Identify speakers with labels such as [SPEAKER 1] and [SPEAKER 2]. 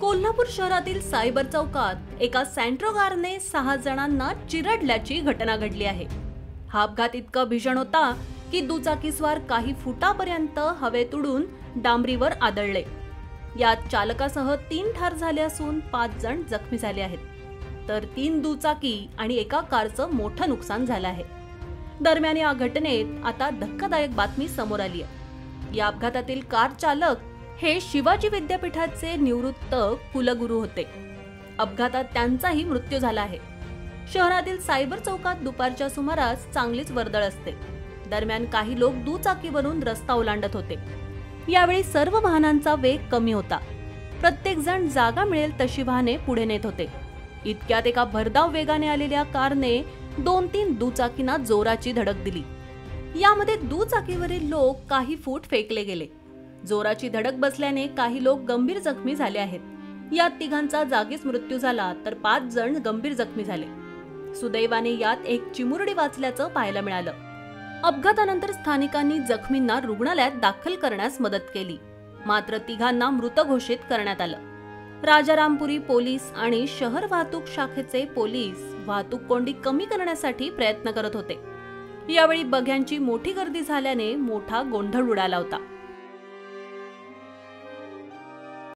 [SPEAKER 1] कोल्हापूर शहरातील सायबर चौकात एका सँट्रो कारने 6 जणांना चिरडल्याची घटना घडली आहे। हा अपघात इतका भीषण होता की दुचाकीस्वार काही फुटापर्यंत हवेत उडून डांबरीवर आदळले। यात चालकासह 3 ठार झाले असून 5 जण जखमी झाले आहेत, तर 3 दुचाकी आणि एका कारचं मोठं नुकसान झालं आहे। दरम्यान या घटनेत आता धक्कादायक बातमी समोर आली आहे। या अपघातातील कार चालक हे शिवाजी विद्यापीठाचे निवृत्त कुलगुरू होते। अपघातात त्यांचाही मृत्यू झाला आहे। शहरातील सायबर चौकात दुपारच्या सुमारास चांगलीच वर्दळ असते। दरम्यान काही लोक दुचाकीवरून रस्ता ओलांडत होते। यावेळी सर्व वाहनांचा वेग कमी होता। प्रत्येक जण जागा मिळेल तशी वाहने पुढे नेत होते। इतक्यात एका भरधाव वेगाने आलेल्या कारने 2-3 दुचाकींना जोराची धडक दिली। यामध्ये दुचाकीवरील लोक काही फूट फेकले गेले। जोराची धडक बसल्याने काही लोक गंभीर जखमी झाले आहेत। यात 3घांचा जागीच मृत्यू झाला, तर 5 जण गंभीर जखमी झाले। सुदैवाने यात एक चिमुरडी वाचल्याचं पाहायला मिळालं। अपघातानंतर स्थानिकांनी जखमींना रुग्णालयात दाखल करण्यास मदत केली, मात्र 3घांना मृत घोषित करण्यात आलं। राजारामपुरी पोलीस आणि शहर वाहतूक शाखेचे पोलीस वाहतूक कोंडी कमी करण्यासाठी प्रयत्न करत होते। यावेळी बघ्यांची मोठी गर्दी झाल्याने मोठा गोंधळ उडाला होता।